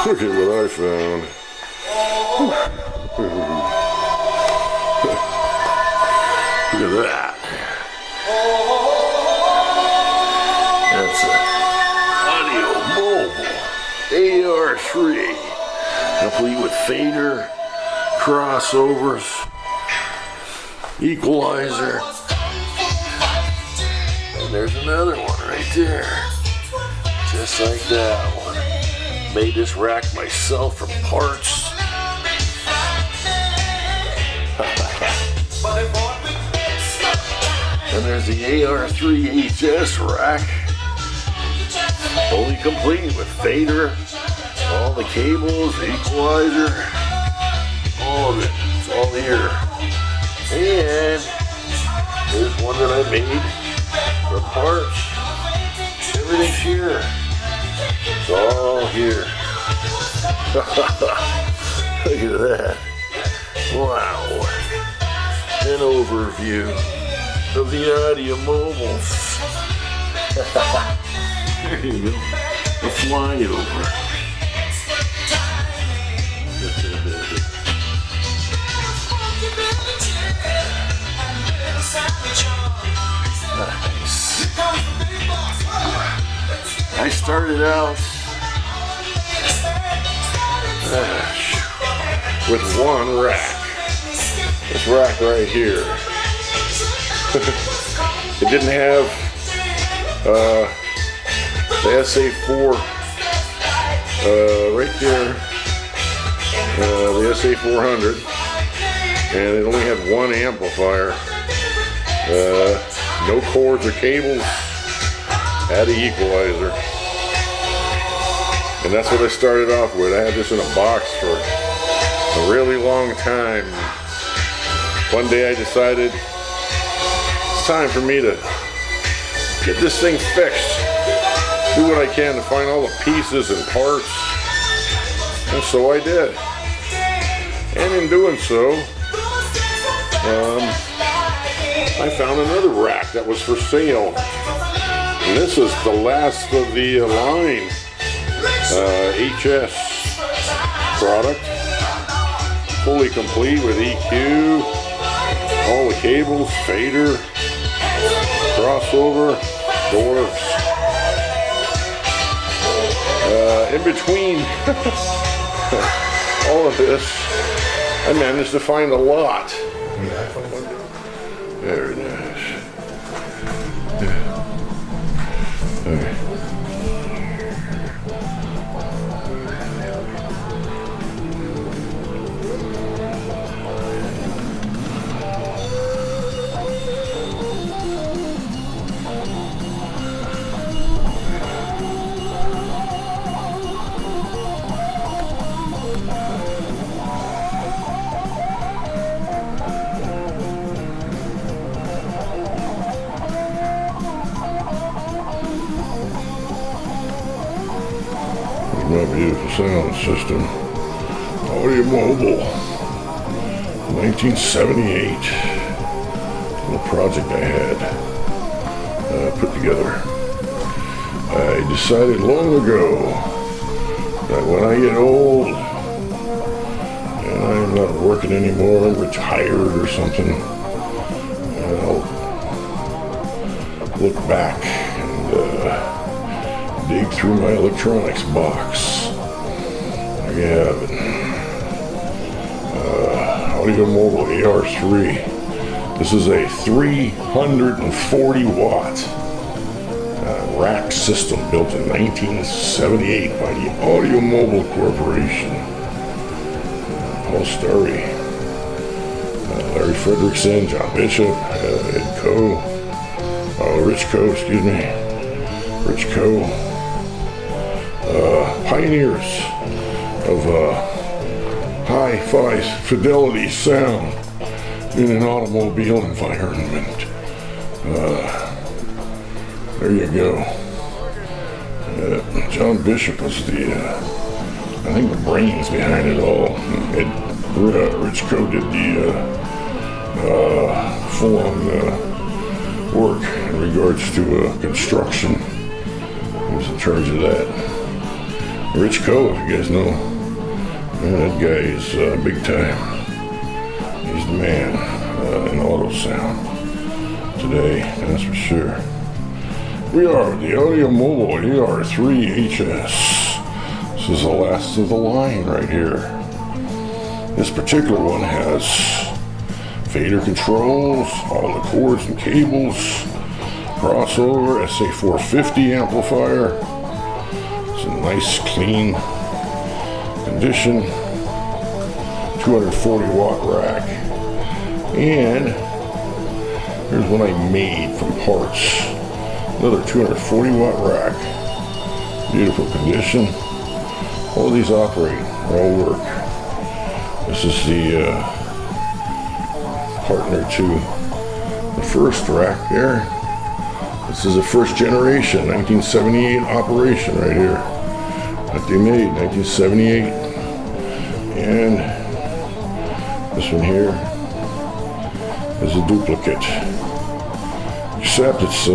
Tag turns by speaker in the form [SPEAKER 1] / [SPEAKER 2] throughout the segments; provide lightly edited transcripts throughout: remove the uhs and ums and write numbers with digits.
[SPEAKER 1] Look at what I found. Look at that. That's an Audio Mobile AR3, complete with fader, crossovers, equalizer, and there's another one right there, just like that one. Made this rack myself from parts. And there's the AR3 HS rack, fully complete with fader, all the cables, the equalizer, all of it. It's all here. And there's one that I made from parts. Everything's here. It's all here. Look at that. Wow. An overview of the Audio Mobiles. There you go. A flyover. Nice. I started out with one rack. This rack right here. It didn't have the SA4 right there, the SA400, and it only had one amplifier. No cords or cables. Had an equalizer. And that's what I started off with. I had this in a box for a really long time. One day I decided it's time for me to get this thing fixed. Do what I can to find all the pieces and parts. And so I did. And in doing so, I found another rack that was for sale. And this is the last of the line HS product. Fully complete with EQ, all the cables, fader, crossover, doors. In between all of this, I managed to find a lot. Very nice. Okay. My beautiful sound system, Audio Mobile, 1978, little project I had put together. I decided long ago that when I get old and I'm not working anymore, I'm retired or something, I'll look back and dig through my electronics box. I have Audio Mobile AR3. This is a 340 watt rack system built in 1978 by the Audio Mobile Corporation. Paul Starry, Larry Fredrickson, John Bishop, Ed Coe, Rich Coe, excuse me, Rich Coe. Pioneers of high fidelity sound in an automobile environment. There you go. John Bishop was I think the brains behind it all. Rich Coe did the full-on work in regards to construction. He was in charge of that. Rich Cole, if you guys know. Man, that guy is big time. He's the man in Autosound today, that's for sure. We are the Audio Mobile AR3HS. This is the last of the line right here. This particular one has fader controls, all the cords and cables, crossover, SA450 amplifier. It's a nice, clean condition. 240 watt rack. And here's one I made from parts. Another 240 watt rack. Beautiful condition. All these operate, all work. This is the partner to the first rack there. This is a first generation 1978 operation right here that they made, 1978. And this one here is a duplicate, except it's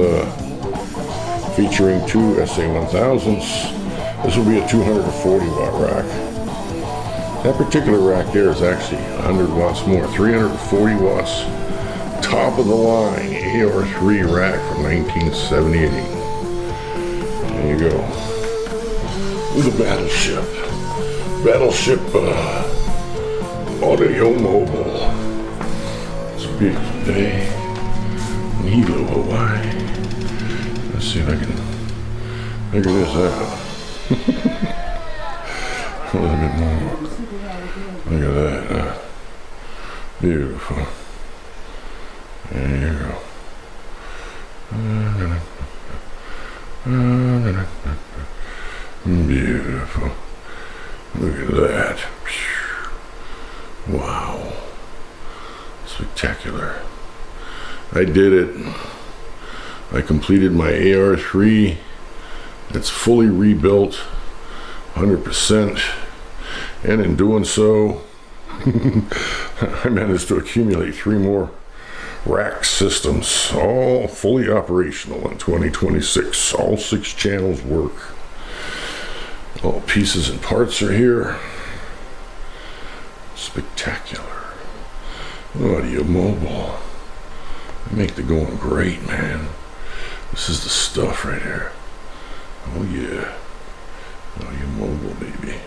[SPEAKER 1] featuring two SA1000s. This will be a 240 watt rack. That particular rack there is actually 100 watts more, 340 watts. Top of the line AR3 rack from 1978. There you go. With a battleship. Battleship Audio Mobile. It's a beautiful day in Hilo, Hawaii. Let's see if I can figure this out. A little bit more. Look at that. Beautiful. There you go. Beautiful. Look at that. Wow. Spectacular. I did it. I completed my AR3. It's fully rebuilt, 100%. And in doing so, I managed to accumulate 3 more rack systems, all fully operational in 2026. All 6 channels work. All pieces and parts are here. Spectacular. Audio Mobile. They make the going great, man. This is the stuff right here. Oh yeah. Audio Mobile, baby.